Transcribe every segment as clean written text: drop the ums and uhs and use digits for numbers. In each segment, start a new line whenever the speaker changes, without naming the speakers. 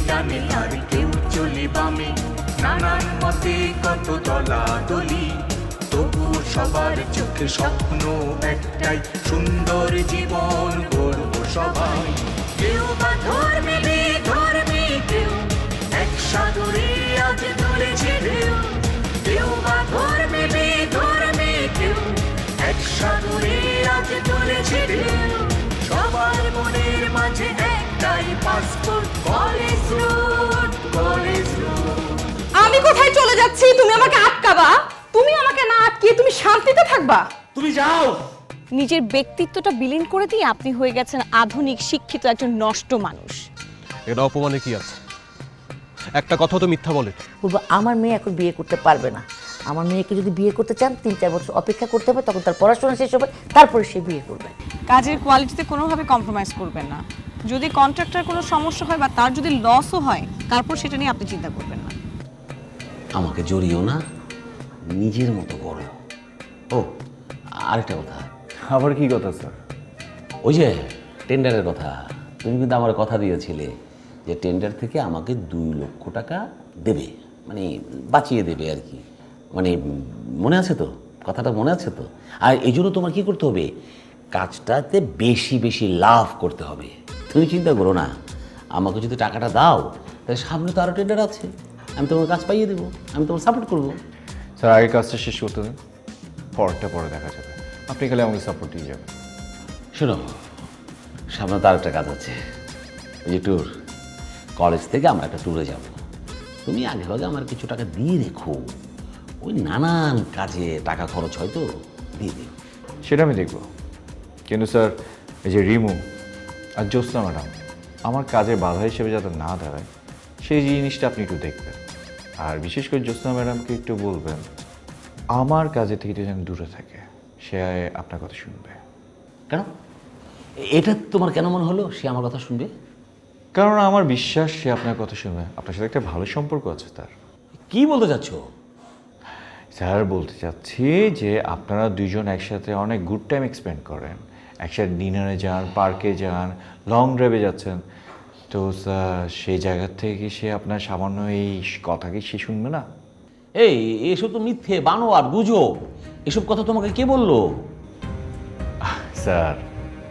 ডানে আর কেউ চলে বামে, নানান মতে কত দলাদলি, তবু সবার চোখে স্বপ্ন একটাই, সুন্দর জীবন গড়ব সবাই। কেউ বা ধর্মে বেধর্মে, কেউ এক সাগরে আজ তুলেছে ঢেউ, কেউ বা ধর্মে বেধর্মে, কেউ এক সাগরে আজ তুলেছে ঢেউ, সবার মনের মাঝে একটাই passport, college road, college road.
আমি কোথায় চলে যাচ্ছি তুমি আমাকে আটকাবা? তুমি আমাকে না আটকিয়ে তুমি শান্তিতে থাকবা?
তুমি যাও।
নিজের ব্যক্তিত্বটা বিলীন করে দিয়ে আপনি হয়ে গেছেন আধুনিক শিক্ষিত একজন নষ্ট মানুষ।
এটা অপমানে কি আছে? একটা কথা তো মিথ্যা বলে।
আমার মেয়ে এখন বিয়ে করতে পারবে না। আমার মেয়েকে যদি বিয়ে করতে চান ৩-৪ বছর অপেক্ষা করতে হবে, তখন তার পড়াশোনা শেষ হবে, তারপরে সে বিয়ে করবে।
কাজের কোয়ালিটিতে কোনোভাবে কম্প্রোমাইজ করবেন না। যদি কন্ট্রাক্টর কোনো সমস্যা হয় বা তার যদি লসও হয়, তারপর সেটা নিয়ে আপনি চিন্তা করবেন না।
আমাকে জড়িও না, নিজের মতো করো। ও আরেকটা কথা।
আবার কি কথা স্যার?
ওই যে টেন্ডারের কথা, তুমি কিন্তু আমার কথা দিয়েছিলে যে টেন্ডার থেকে আমাকে 2 লক্ষ টাকা দেবে, মানে বাঁচিয়ে দেবে আর কি। মানে মনে আছে তো? কথাটা মনে আছে তো? আর এই জন্য তোমার কী করতে হবে, কাজটাতে বেশি বেশি লাভ করতে হবে। তুমি চিন্তা করো না, আমাকে যদি টাকাটা দাও তাহলে সামনে তো আরও টেন্ডার আছে, আমি তোমার কাজ পাইয়ে দেবো, আমি তোমার সাপোর্ট করবো।
স্যার আগে কাজটা শেষ করতে দিন, পরটা পরে দেখা যাবে। আপনি খালি আমাকে সাপোর্ট দিয়ে যাবেন।
শোনো, সামনে তো আরেকটা কাজ আছে, ওই যে ট্যুর। কলেজ থেকে আমরা একটা ট্যুরে যাব, তুমি আগে ভাগে আমার কিছু টাকা দিয়ে রেখো, ওই নানান কাজে টাকা খরচ হয় তো, দিয়ে দিও।
সেটা আমি দেখব, কিন্তু স্যার এই যে রিমু আর জ্যোৎস্না ম্যাডাম আমার কাজের বাধা হিসেবে যাতে না দাঁড়ায়, সেই জিনিসটা আপনি একটু দেখবেন। আর বিশেষ করে জ্যোৎস্না ম্যাডামকে একটু বলবেন আমার কাজে থেকে যেন দূরে থাকে, সে আপনার কথা শুনবে।
কেন? এটা তোমার কেন মনে হলো সে আমার কথা শুনবে?
কারণ আমার বিশ্বাস সে আপনার কথা শুনবে। আপনার সাথে একটা ভালো সম্পর্ক আছে তার।
কি বলতে চাচ্ছ?
স্যার বলতে চাচ্ছি যে আপনারা দুজন একসাথে অনেক গুড টাইম এক্সপেন্ড করেন, একসাথে ডিনারে যান, পার্কে যান, লং ড্রাইভে যাচ্ছেন, তো স্যার সেই জায়গা থেকে সে আপনার সামান্য এই কথা কি সে শুনবে না?
এই এসব তো মিথ্যে, বানোয়ার, গুজব। এসব কথা তোমাকে কে বললো?
স্যার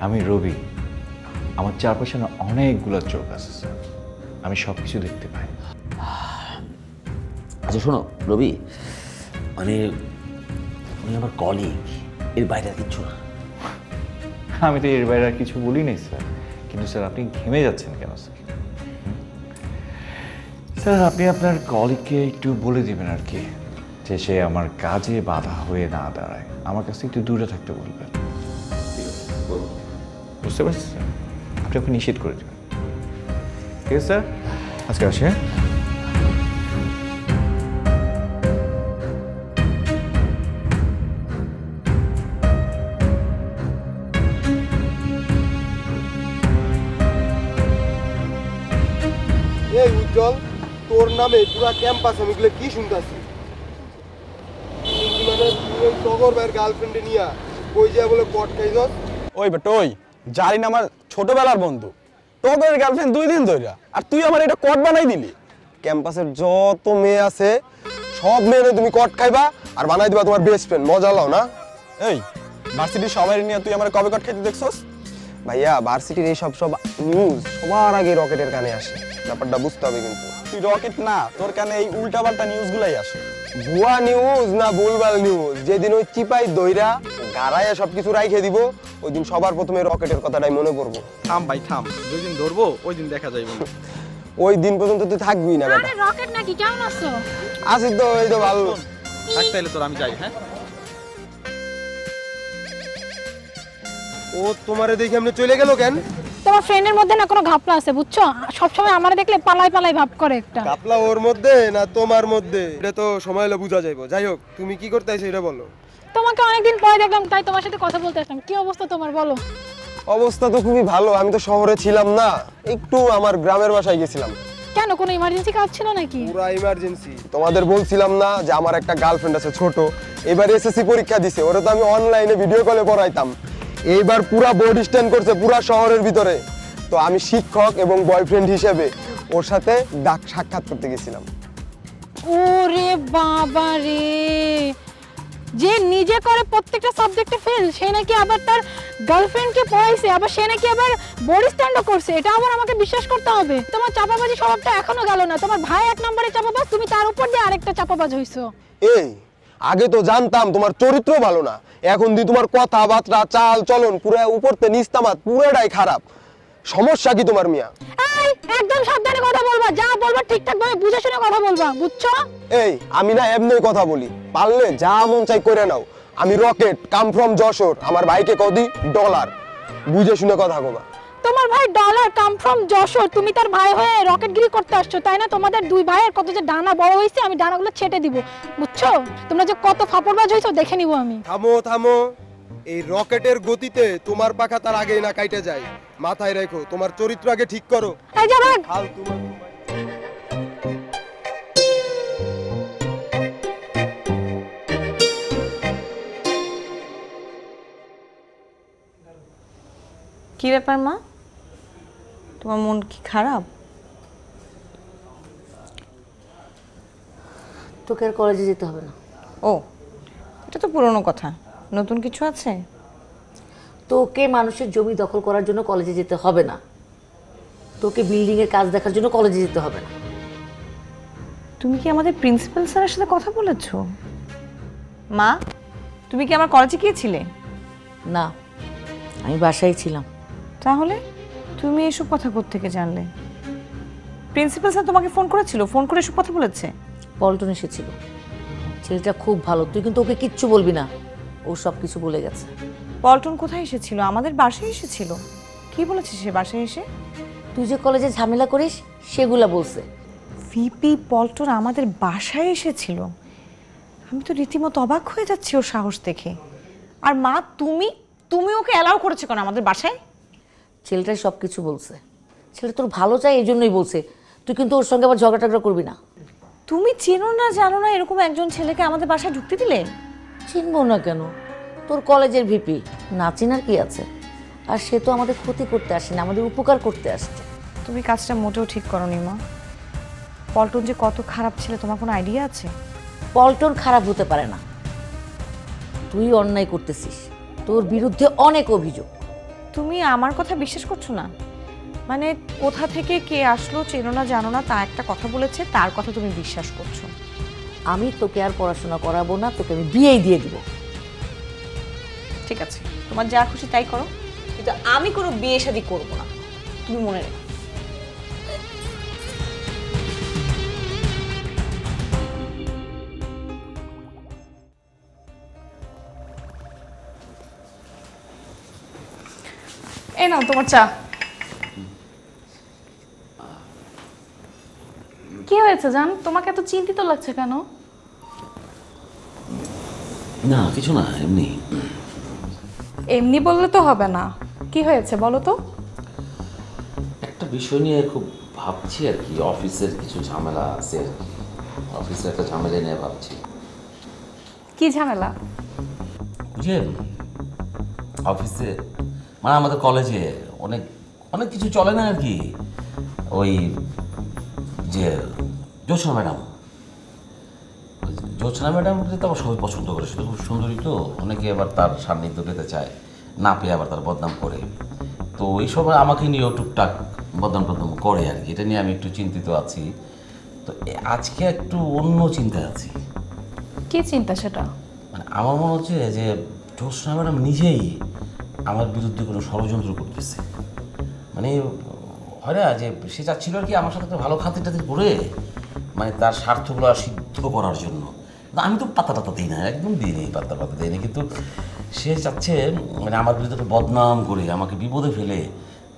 আমি রবি, আমার চারপাশে না অনেকগুলো চোখ আছে স্যার, আমি সব কিছু দেখতে পাই।
আচ্ছা শোনো রবি, মানে উনি আমার কলিগ, এর বাইরে আর কিচ্ছু না।
আমি তো এর বাইরে আর কিছু বলি নাই স্যার, কিন্তু স্যার আপনি ঘেমে যাচ্ছেন কেন স্যার? স্যার আপনি আপনার কলিগকে একটু বলে দেবেন আর কি, যে সে আমার কাজে বাধা হয়ে না দাঁড়ায়, আমার কাছে একটু দূরে থাকতে বলবেন। বুঝতে পারছি স্যার, আপনি ওকে নিষেধ করে দেবেন। ঠিক আছে স্যার, আজকে আসি। হ্যাঁ
এই উজ্জ্বল, তোর নামে পুরা ক্যাম্পাস আমি এগুলো কি শুনতেছি? মানে তুই টগর ভাইয়ের গার্লফ্রেন্ডে নিয়া কই যায় বলে কট খাইছস?
ওই বেটা ওই জারিন আমার ছোটবেলার বন্ধু, টগরের গার্লফ্রেন্ড 2 দিন ধইরা, আর তুই আমার এটা কট বানাই দিলি। ক্যাম্পাসের যত মেয়ে আছে সব মেয়েরে তুমি কট খাইবা আর বানাই দিবা তোমার বেস্ট ফ্রেন্ড। মজা লাও না? এই ভার্সিটির সবাই নিয়ে তুই আমার কবে কট খাইতে দেখছস? ভাইয়া ভার্সিটির এই সব নিউজ সবার আগে রকেটের কানে আসে, ব্যাপারটা বুঝতে হবে। কিন্তু তুই রকেট না, তোর কানে এই উল্টাপাল্টা নিউজগুলাই আসে। ভুয়া নিউজ না ভুলভাল নিউজ? যেদিন ওই চিপাই দইরা গাড়াইয়া সবকিছু রাইখে দিব, ওই দিন সবার প্রথমে রকেটের কথাটাই মনে পড়বো।
থাম ভাই থাম, যেদিন ধরবো ওই দিন দেখা যাইব।
ওই দিন পর্যন্ত তুই থাকবি না বেটা।
রকেট নাকি, কেমন আছো?
আসি তো, এই তো ভালো।
থাকতে হলে তোর আমি যাই। হ্যাঁ
ও তোমারে দেখে এমনি চলে গেল কেন?
তোমার ফ্রেন্ডের মধ্যে না কোনো ঘাপলা আছে বুঝছো? সবসময় আমারে দেখলে পালাই পালাই ভাব করে একটা।
কাপলা ওর মধ্যে না তোমার মধ্যে, এটা তো সময় হলে বোঝা যাইব। যাই হোক, তুমি কি করতে আইছো এটা বলো।
তোমাকে অনেকদিন পরে দেখলাম, তাই তোমার সাথে কথা বলতে আসলাম। কি অবস্থা তোমার বলো?
অবস্থা তো খুবই ভালো। আমি তো শহরে ছিলাম না, একটু আমার গ্রামের বাসায় গেছিলাম।
কেন, কোনো ইমার্জেন্সি কাজ ছিল নাকি?
পুরা ইমার্জেন্সি।
তোমাদের বলছিলাম না যে আমার একটা গার্লফ্রেন্ড আছে ছোট, এবার এসএসসি পরীক্ষা দিছে, ওরা তো আমি অনলাইনে ভিডিও কলে পড়াইতাম। এইবার পুরা বোর্ড স্ট্যান্ড করছে পুরা শহরের ভিতরে। তো আমি শিক্ষক এবং বয়ফ্রেন্ড হিসেবে ওর সাথে সাক্ষাৎ করতে গেছিলাম।
ওরে বাবা রে, যে নিজে করে প্রত্যেকটা সাবজেক্টে ফেল, সে নাকি আবার তার গার্লফ্রেন্ডকে পড়াইছে, আবার সে নাকি আবার বডি স্ট্যান্ডও করছে। এটা আবার আমাকে বিশ্বাস করতে হবে? তোমার চাপাবাজি স্বভাবটা এখনো গেল না। তোমার ভাই 1 নম্বরে চাপাবাজ, তুমি তার উপর দিয়ে আরেকটা চাপাবাজ হইছো।
এই আগে তো জানতাম তোমার চরিত্র ভালো না, এখন দি তোমার কথাবার্তা চাল চলন পুরো উপরতে নিস্তামাত পুরোটাই খারাপ। সমস্যা কি তোমার মিয়া?
এই একদম সাবধানে কথা বলবা, যা বলবা ঠিকঠাক ভাবে বুঝে শুনে কথা বলবা, বুঝছো?
এই আমি না এমনি কথা বলি, পারলে যা মন চাই করে নাও। আমি রকেট, কাম ফ্রম যশোর, আমার ভাইকে কদি ডলার, বুঝে শুনে কথা কবা।
তোমার ভাই ডলার, কাম ফ্রম যশোর, তুমি তার ভাই হয়ে রকেটগিরি করতে আসছো, তাই না? তোমাদের দুই ভাইয়ের কত যে ডানা বড় হইছে, আমি ডানাগুলো ছেটে দিব, বুঝছো? তোমরা যে কত ফাপড়বাজ হইছো দেখে নিব আমি।
থামো থামো, এই রকেটের গতিতে তোমার পাখা তার আগেই না কাইটে যায়। মাথায় রেখো, তোমার চরিত্র আগে ঠিক করো।
এই যা ভাগ।
কি ব্যাপার মা, তোমার মন কি খারাপ?
তোকে আর কলেজে যেতে হবে না।
ও, এটা তো পুরনো কথা, নতুন কিছু আছে?
তোকে মানুষের জমি দখল করার জন্য কলেজে যেতে হবে না, তোকে বিল্ডিং এর কাজ দেখার জন্য কলেজে যেতে হবে না।
তুমি কি আমাদের প্রিন্সিপাল স্যারের সাথে কথা বলেছো? মা, তুমি কি আমার কলেজে গিয়েছিলে?
না, আমি বাসায় ছিলাম।
তাহলে তুমি এসব কথা কোত্থেকে জানলে? প্রিন্সিপাল স্যার তোমাকে ফোন করেছিল, ফোন করে এসব কথা বলেছে?
পল্টন এসেছিল, ছেলেটা খুব ভালো, তুই কিন্তু ওকে কিচ্ছু বলবি না, ও সব কিছু বলে গেছে।
পল্টন কোথায় এসেছিল? আমাদের বাসায় এসেছিল। কি বলেছে সে বাসায় এসে?
তুই যে কলেজে ঝামেলা করিস সেগুলা বলছে।
ভিপি পল্টন আমাদের বাসায় এসেছিল? আমি তো রীতিমতো অবাক হয়ে যাচ্ছি ওর সাহস দেখে। আর মা, তুমি ওকে অ্যালাউ করেছো কেন আমাদের বাসায়?
ছেলেটাই সব কিছু বলছে, ছেলে তোর ভালো চাই এই জন্যই বলছে। তুই কিন্তু ওর সঙ্গে আবার ঝগড়া টগড়া করবি না।
তুমি চেনো না জানো না এরকম একজন ছেলেকে আমাদের বাসায় ঢুকতে দিলে?
চিনবো না কেন, তোর কলেজের ভিপি, না চিনার কি আছে? আর সে তো আমাদের ক্ষতি করতে আসে না, আমাদের উপকার করতে আসছে।
তুমি কাজটা মোটেও ঠিক করোনি মা। পল্টন যে কত খারাপ ছেলে তোমার কোনো আইডিয়া আছে?
পল্টন খারাপ হতে পারে না, তুই অন্যায় করতেছিস, তোর বিরুদ্ধে অনেক অভিযোগ।
তুমি আমার কথা বিশ্বাস করছো না? মানে কোথা থেকে কে আসলো চেনো না জানো না, তা একটা কথা বলেছে, তার কথা তুমি বিশ্বাস করছো?
আমি তোকে আর পড়াশোনা করাবো না, তোকে আমি বিয়েই দিয়ে দিব।
ঠিক আছে, তোমার যা খুশি তাই করো, কিন্তু আমি কোনো বিয়ে শাদী করবো না, তুমি মনে রেখো।
এই নাও তোমার চা। কি হয়েছে জান, তোমাকে এত চিন্তিত লাগছে কেন?
না কিছু না, এমনি।
এমনি বললে তো হবে না, কি হয়েছে বলো তো?
একটা বিষয় নিয়ে খুব ভাবছি আর কি, অফিসের কিছু ঝামেলা আছে আর কি, অফিসের একটা ঝামেলা নিয়ে ভাবছি।
কি ঝামেলা?
বুঝলেন, অফিসে মানে আমাদের কলেজে অনেক অনেক কিছু চলে না আর কি। ওই যে জ্যোৎস্না ম্যাডাম, জ্যোৎস্না ম্যাডামকে তো আবার সবাই পছন্দ করে, সেটা খুব সুন্দরী তো, অনেকে আবার তার সান্নিধ্য পেতে চায়, না পেয়ে আবার তার বদনাম করে। তো এই সময় আমাকে নিয়েও টুকটাক বদনাম করে আর কি, এটা নিয়ে আমি একটু চিন্তিত আছি। তো আজকে একটু অন্য চিন্তায় আছি।
কি চিন্তা সেটা?
মানে আমার মনে হচ্ছে যে জ্যোৎস্না ম্যাডাম নিজেই আমার বিরুদ্ধে কোনো ষড়যন্ত্র করতেছে। মানে হয় না যে সে চাচ্ছিল আর কি আমার সাথে একটা ভালো খাতির টাতির করে, মানে তার স্বার্থগুলো সিদ্ধ করার জন্য। আমি তো পাতা টাতা দিই না, একদম দিই নি, পাতা দিই না, কিন্তু সে চাচ্ছে মানে আমার বিরুদ্ধে একটা বদনাম করে আমাকে বিপদে ফেলে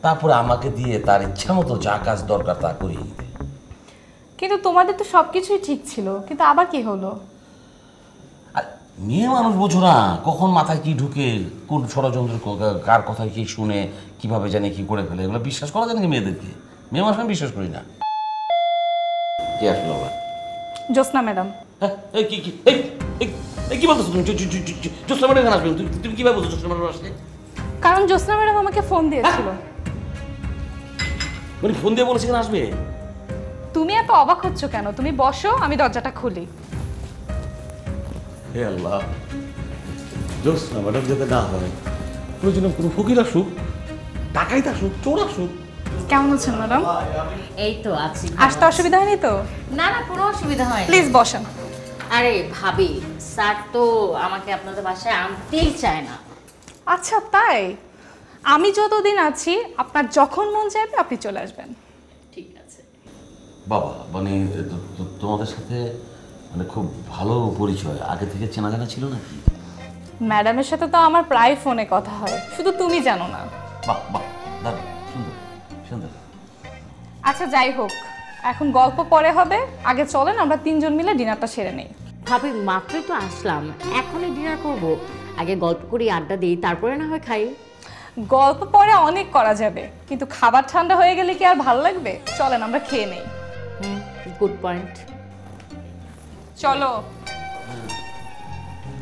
তারপরে আমাকে দিয়ে তার ইচ্ছা মতো যা কাজ দরকার তা করিয়ে দিতে।
কিন্তু তোমাদের তো সবকিছুই ঠিক ছিল, কিন্তু আবার কি হলো?
আর মেয়ে মানুষ বোঝো না, কখন মাথায় কি ঢুকে, কোন ষড়যন্ত্র কার কথায় কি শুনে কিভাবে জানে কি করে ফেলে, এগুলো বিশ্বাস করা যায় নাকি মেয়েদেরকে? মেয়ে মানুষ আমি বিশ্বাস করি না। কে আসলো আবার?
জ্যোৎস্না ম্যাডাম।
কি বলতেছো তুমি? জ্যোৎস্না ম্যাডাম এখানে আসবে? তুমি কিভাবে বলছো জ্যোৎস্না ম্যাডাম আসলে?
কারণ জ্যোৎস্না ম্যাডাম আমাকে ফোন দিয়েছিল।
মানে ফোন দিয়ে বলেছে এখানে আসবে?
তুমি এত অবাক হচ্ছ কেন? তুমি বসো, আমি দরজাটা খুলি।
হে আল্লাহ, জ্যোৎস্না ম্যাডাম যাতে না হয়, প্রয়োজনে কোনো ফকির আসুক, টাকাই আসুক, চোর আসুক।
কেমন আছেন ম্যাডাম?
এই তো আছি।
আসতে অসুবিধা হয়নি তো?
না না, কোনো অসুবিধা হয়নি।
প্লিজ বসেন।
আরে ভাবি, স্যার তো আমাকে আপনাদের বাসায় আনতেই চায় না।
আচ্ছা তাই? আমি যতদিন আছি আপনার যখন মন চাইবে আপনি চলে আসবেন।
ঠিক আছে।
বাবা মানে তোমাদের সাথে মানে খুব ভালো পরিচয়, আগে থেকে চেনা জানা ছিল নাকি?
ম্যাডামের সাথে তো আমার প্রায় ফোনে কথা হয়, শুধু তুমি জানো না।
বাহ বাহ, দারুণ, সুন্দর সুন্দর।
আচ্ছা যাই হোক, এখন গল্প পরে হবে, আগে চলেন আমরা তিনজন মিলে ডিনারটা সেরে নেই।
ভাবি মাত্রই তো আসলাম, এখনই ডিনার করব? আগে গল্প করি, আড্ডা দিই, তারপরে না হয় খাই।
গল্প পরে অনেক করা যাবে, কিন্তু খাবার ঠান্ডা হয়ে গেলে কি আর ভালো লাগবে? চলেন আমরা খেয়ে নেই।
Good point.
চলো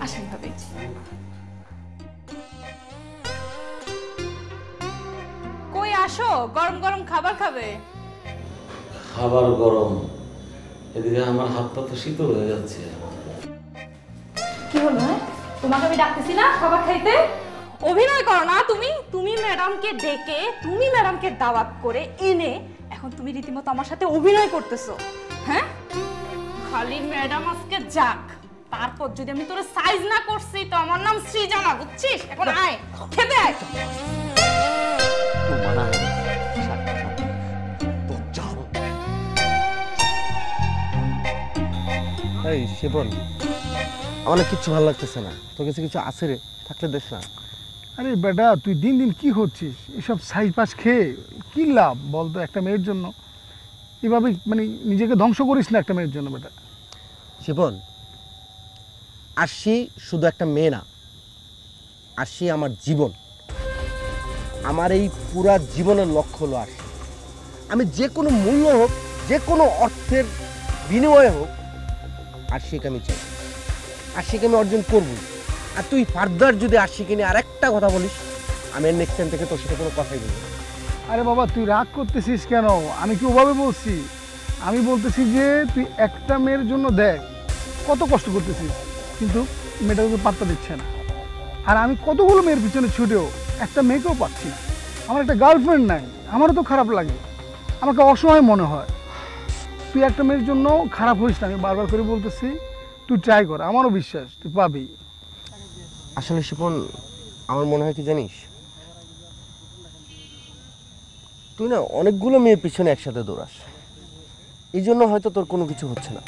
আসেন ভাবি। কই আসো, গরম গরম খাবার খাবে।
খাবার গরম, এদিকে আমার হাত পা তো শীতল হয়ে যাচ্ছে।
কি হলো? হ্যাঁ, তোমাকে আমি ডাকতেছি না খাবার খাইতে? অভিনয় করো না তুমি। তুমি ম্যাডামকে ডেকে, তুমি ম্যাডামকে দাওয়াত করে এনে এখন তুমি রীতিমতো আমার সাথে অভিনয় করতেছো। হ্যাঁ, খালি ম্যাডাম আজকে যাক, তারপর যদি আমি তোর সাইজ না করছি তো আমার নাম সৃজনা, বুঝছিস? এখন আয়, খেতে আয়।
এই শিবন, আমার কিচ্ছু ভালো লাগতেছে না। তোর কাছে কিছু আছে রে? থাকলে দেখ না।
আরে বেটা, তুই দিন দিন কি হচ্ছিস? এসব সাইজ পাস খেয়ে কি লাভ বলতো একটা মেয়ের জন্য? এভাবে মানে নিজেকে ধ্বংস করিস না একটা মেয়ের জন্য বেটা।
শিবন, আরশি শুধু একটা মেয়ে না, আরশি আমার জীবন। আমার এই পুরা জীবনের লক্ষ্য হলো আরশি। আমি যে কোনো মূল্য হোক, যে কোনো অর্থের বিনিময়ে হোক, আরশিকে আমি চাই, আরশিকে আমি অর্জন করবই। আর তুই ফার্দার যদি আরশিকে নিয়ে আরেকটা কথা বলিস, আমি নেক্সট টাইম থেকে তোর সাথে কোনো কথাই বলবো না।
আরে বাবা, তুই রাগ করতেছিস কেন? আমি কি ওভাবে বলছি? আমি বলতেছি যে তুই একটা মেয়ের জন্য দেখ কত কষ্ট করতেছিস, কিন্তু মেয়েটা তোকে পাত্তা দিচ্ছে না। আর আমি কতগুলো মেয়ের পিছনে ছুটেও একটা মেয়েকেও পাচ্ছি না। আমার একটা গার্লফ্রেন্ড নাই, আমারও তো খারাপ লাগে, আমাকে অসহায় মনে হয়। তুই একটা মেয়ের জন্য খারাপ হইস না, আমি বারবার করে বলতেছি। তুই ট্রাই কর, আমারও বিশ্বাস তুই পাবি।
আসলে শিপন, আমার মনে হয় কি জানিস, তুই না অনেকগুলো মেয়ের পিছনে একসাথে দৌড়াস, এই জন্য হয়তো তোর কোনো কিছু হচ্ছে না।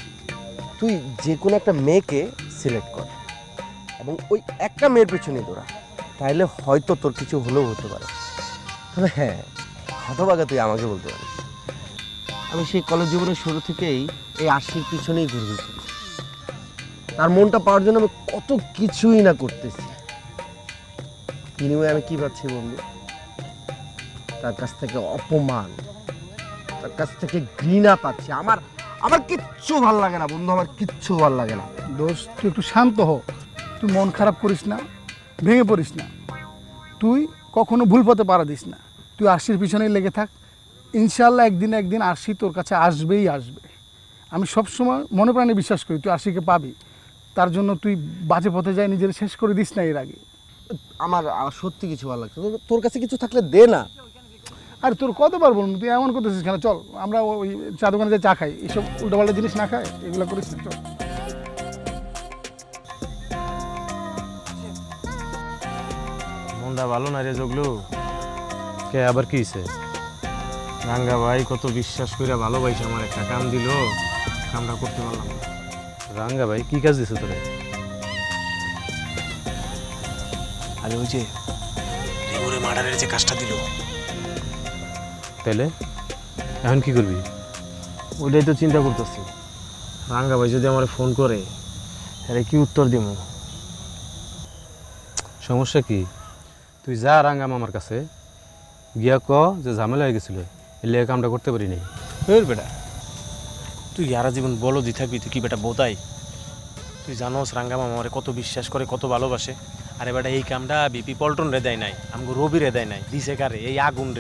তুই যে কোনো একটা মেয়েকে সিলেক্ট কর এবং ওই একটা মেয়ের পিছনে দৌড়া, তাহলে হয়তো তোর কিছু হলেও হতে পারে। তবে হ্যাঁ, হতভাগা তুই আমাকে বলতে পারিস, আমি সেই কলেজ জীবনের শুরু থেকেই এই আরশির পিছনেই ঘুরঘুরছি। তার মনটা পাওয়ার জন্য আমি কত কিছুই না করতেছি। বিনিময়ে আমি কি পাচ্ছি বন্ধু? তার কাছ থেকে অপমান, তার কাছ থেকে ঘৃণা পাচ্ছি। আমার কিচ্ছু ভাল লাগে না বন্ধু, আমার কিচ্ছু ভাল লাগে না।
দোস্ত, তুই একটু শান্ত হ, তুই মন খারাপ করিস না, ভেঙে পড়িস না। তুই কখনো ভুল পথে পাড়া দিস না, তুই আরশির পিছনেই লেগে থাক। ইনশাল্লাহ একদিন একদিন আরশি তোর কাছে আসবেই আসবে। আমি সবসময় মনে প্রাণে বিশ্বাস করি তুই আরশিকে পাবি। তার জন্য তুই বাজে পথে যাই নিজের শেষ করে দিস না এর আগে।
আমার সত্যি কিছু ভালো লাগছে, তোর কাছে কিছু থাকলে দে না।
আর তোর কতবার বলবো, তুই এমন করতেছিস কেন? চল আমরা ওই চা দোকানে চা খাই, এইসব উল্টোপাল্টা জিনিস না খাই, এগুলো করিস না, চল।
মনটা ভালো না রে জগলু। কে আবার কি হইছে? রাঙ্গা ভাই কত বিশ্বাস করে ভালোবাসে আমার একটা কাম দিল, কামটা করতে পারলাম না। রাঙ্গা ভাই কি কাজ দিছে তোরে?
আরে ওই যে রিমুরে মার্ডারের যে কাজটা দিল।
তাইলে এখন কি করবি?
ওইটাই তো চিন্তা করতেছি।
রাঙ্গা ভাই যদি আমার ফোন করে,
আরে কি উত্তর দিব?
সমস্যা কি? তুই যা রাঙ্গা মামার কাছে গিয়া ক যে ঝামেলা হয়ে গেছিল, এলে কামটা করতে পারি নাই।
বেটা তুই সারা জীবন বলো দি থাকবি, তুই কি বেটা বোতাই? তুই জানোস রাঙ্গা মামা আমারে কত বিশ্বাস করে, কত ভালোবাসে। আরে বেটা এই কামটা বিপি পল্টন রে দেয় নাই, আমগো রবি রে দেয় নাই, দিছে কারে? এই আগুন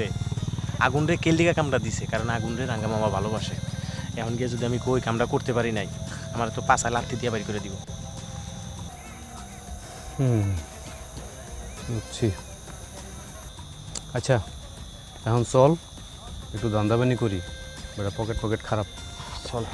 রে কেলদিকা কামটা দিছে, কারণ আগুন রে রাঙ্গা মামা ভালোবাসে। এখন গিয়ে যদি আমি কই কামটা করতে পারি নাই আমার তো পাছায় লাথি দিয়ে বাড়ি করে দিব।
বুঝছি। আচ্ছা এখন চল একটু দান্দাবানি করি, বেটা পকেট খারাপ।
চল।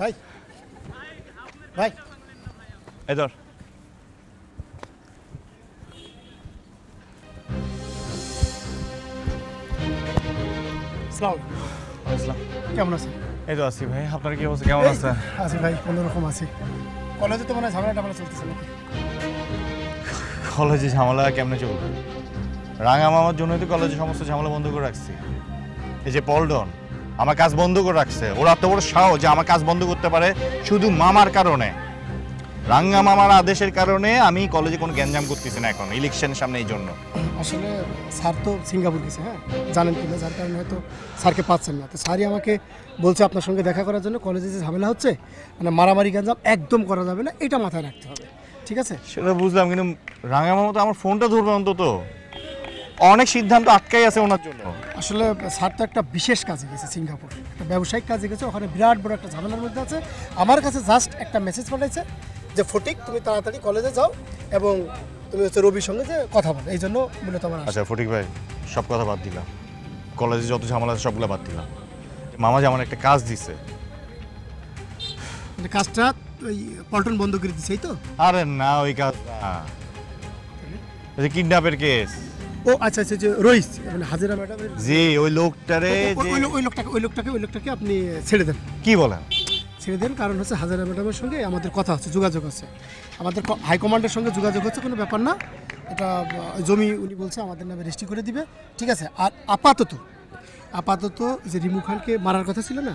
ভাই ভাই
এই ধর।
কেমন আছেন?
এই তো আছি ভাই, আপনার কি অবস্থা, কেমন আছেন?
আছি ভাই, কোনোরকম আছি। কলেজে তো মনে হয় ঝামেলা টামেলা চলতেছে নাকি?
কলেজে ঝামেলা কেমনে চলবে? রাঙা মামার জন্যই তো কলেজে সমস্ত ঝামেলা বন্ধ করে রাখছি। এই যে পল্টন আমার কাজ বন্ধ করে রাখছে, ওরা এত বড় সাহস যে আমার কাজ বন্ধ করতে পারে শুধু মামার কারণে, রাঙ্গা মামার আদেশের কারণে আমি কলেজে কোনো গ্যাঞ্জাম করতেছি না এখন ইলেকশনের সামনে। এই জন্য
আসলে স্যার তো সিঙ্গাপুর গেছে, হ্যাঁ জানেন কি না, যার কারণে হয়তো স্যারকে পাচ্ছেন না। তো স্যারই আমাকে বলছে আপনার সঙ্গে দেখা করার জন্য, কলেজে যে ঝামেলা হচ্ছে মানে মারামারি গ্যাঞ্জাম একদম করা যাবে না, এটা মাথায় রাখতে হবে, ঠিক আছে?
সেটা বুঝলাম, কিন্তু রাঙ্গা মামা তো আমার ফোনটা ধরবে অন্তত, অনেক সিদ্ধান্ত আটকাই আছে ওনার জন্য।
আসলে স্যার তো একটা বিশেষ কাজে গেছে সিঙ্গাপুর, একটা ব্যবসায়িক কাজে গেছে, ওখানে বিরাট বড় একটা ঝামেলার মধ্যে আছে। আমার কাছে জাস্ট একটা মেসেজ পাঠাইছে যে ফটিক তুমি তাড়াতাড়ি কলেজে যাও এবং তুমি হচ্ছে রবির সঙ্গে যে কথা বলো, এই জন্য মূলত আমার।
আচ্ছা ফটিক ভাই, সব কথা বাদ দিলাম, কলেজে যত ঝামেলা আছে সবগুলো বাদ দিলাম। মামা যে আমার একটা কাজ দিছে,
মানে কাজটা ওই পল্টন বন্ধ করে দিছে, এই তো?
আরে না, ওই কাজ না, ওই যে কিডন্যাপের কেস।
ও আচ্ছা আচ্ছা, যে রইস মানে হাজিরা ম্যাডামের
জি, ওই লোকটারে
ওই লোকটাকে আপনি ছেড়ে দেন।
কি বলেন?
ছেড়ে দেন, কারণ হচ্ছে হাজারা ম্যাডামের সঙ্গে আমাদের কথা আছে, যোগাযোগ আছে, আমাদের হাইকমান্ডের সঙ্গে যোগাযোগ হচ্ছে, কোনো ব্যাপার না। এটা জমি উনি বলছে আমাদের নামে রেজিস্ট্রি করে দিবে, ঠিক আছে? আর আপাতত যে রিমু খানকে মারার কথা ছিল না,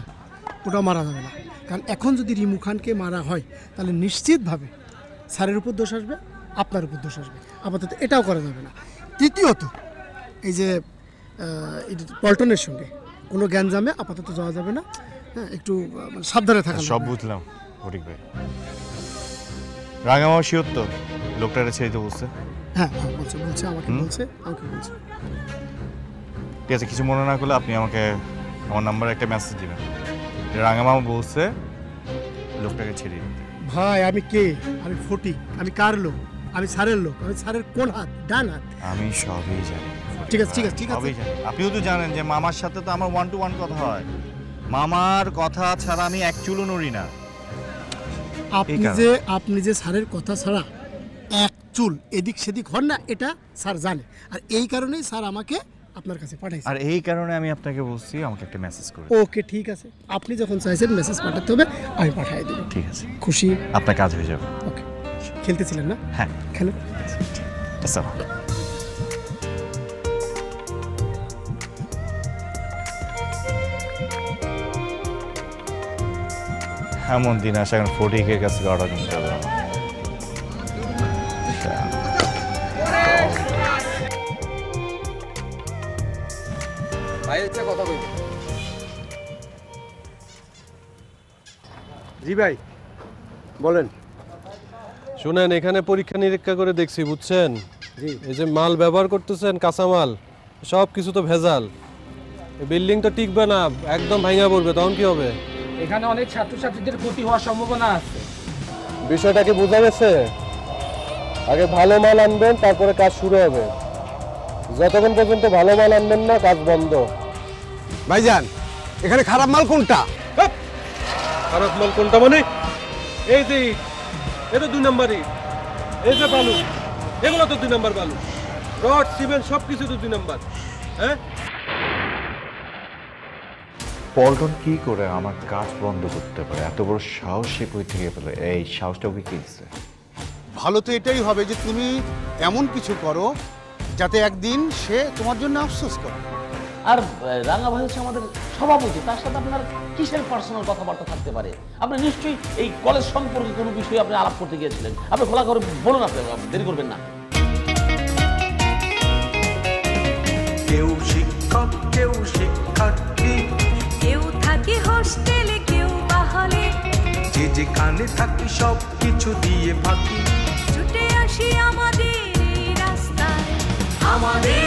ওটাও মারা যাবে না, কারণ এখন যদি রিমু খানকে মারা হয় তাহলে নিশ্চিতভাবে স্যারের উপর দোষ আসবে, আপনার উপর দোষ আসবে, আপাতত এটাও করা যাবে না। তৃতীয়ত এই যে পল্টনের সঙ্গে কোনো জ্ঞানজামে আপাতত যাওয়া যাবে না, হ্যাঁ একটু সাবধানে থাকা।
সব বুঝলাম ফটিক ভাই। রাঙা মামা শিওর তো লোকটারে ছেড়ে দিতে বলছে?
হ্যাঁ বলছে আমাকে বলছে।
ঠিক আছে, কিছু মনে না করলে আপনি আমাকে আমার নাম্বারে একটা মেসেজ দিবেন, রাঙা মামা বলছে লোকটাকে ছেড়ে দিতে।
ভাই আমি কে? আমি ফটিক, আমি কার লোক? আমি স্যারের লোক, আমি স্যারের কোন হাত? ডান হাত।
আমি সবই জানি।
ঠিক আছে
সবই জানি। আপনিও তো জানেন যে মামার সাথে তো আমার 1 to 1 কথা হয়, মামার কথা ছাড়া আমি এক চুলও নড়ি না।
আপনি যে স্যারের কথা ছাড়া এক চুল এদিক সেদিক হন না, এটা স্যার জানে, আর এই কারণেই স্যার আমাকে আপনার কাছে পাঠাইছে।
আর এই কারণে আমি আপনাকে বলছি আমাকে একটা মেসেজ করুন।
ওকে ঠিক আছে, আপনি যখন চাইছেন মেসেজ পাঠাতে হবে আমি পাঠিয়ে দেব।
ঠিক আছে,
খুশি?
আপনার কাজ হয়ে যাবে।
ওকে, খেলতেছিলেন না?
হ্যাঁ
খেলেন।
আচ্ছা এমন দিন আসে এখন ফটিকের কাছে অর্ডার নিতে হবে।
কথা বলবো।
জি ভাই বলেন।
শুনেন, এখানে পরীক্ষা নিরীক্ষা করে দেখছি, বুঝছেন, এই যে মাল ব্যবহার করতেছেন কাঁচামাল সব কিছু তো ভেজাল। এই বিল্ডিং তো টিকবে না, একদম ভাঙা পড়বে, তখন কি হবে?
এখানে অনেক ছাত্রছাত্রীদের ক্ষতি হওয়ার সম্ভাবনা আছে।
বিষয়টা কি বোঝা গেছে? আগে ভালো মাল আনবেন, তারপরে কাজ শুরু হবে। যতক্ষণ পর্যন্ত ভালো মাল আনবেন না, কাজ বন্ধ।
ভাইজান এখানে খারাপ মাল কোনটা?
খারাপ মাল কোনটা মানে? এই যে এটা 2 নাম্বারই, এই যে বালু, এগুলো তো 2 নাম্বার বালু, রড সিমেন্ট সবকিছু তো 2 নাম্বার। হ্যাঁ,
পল্টন কি করে আমার কাজ বন্ধ করতে পারে? এত বড় সাহস সে কই থেকে পেল? এই সাহসটা ওকে কে দিচ্ছে?
ভালো তো এটাই হবে যে তুমি এমন কিছু করো যাতে একদিন সে তোমার জন্য আফসোস করে।
আর রাঙা ভাই হচ্ছে আমাদের সভাপতি, তার সাথে আপনার কিসের পার্সোনাল কথাবার্তা থাকতে পারে? আপনি নিশ্চয়ই এই কলেজ সম্পর্কে কোনো বিষয়ে আপনি আলাপ করতে গিয়েছিলেন, আপনি খোলা করে বলুন, আপনি দেরি করবেন না।
কেউ শিক্ষক, কেউ শিক্ষার্থী, যেখানে থাকি সব কিছু দিয়ে ফাঁকি
ছুটে আসি আমাদের এই রাস্তায়, আমাদের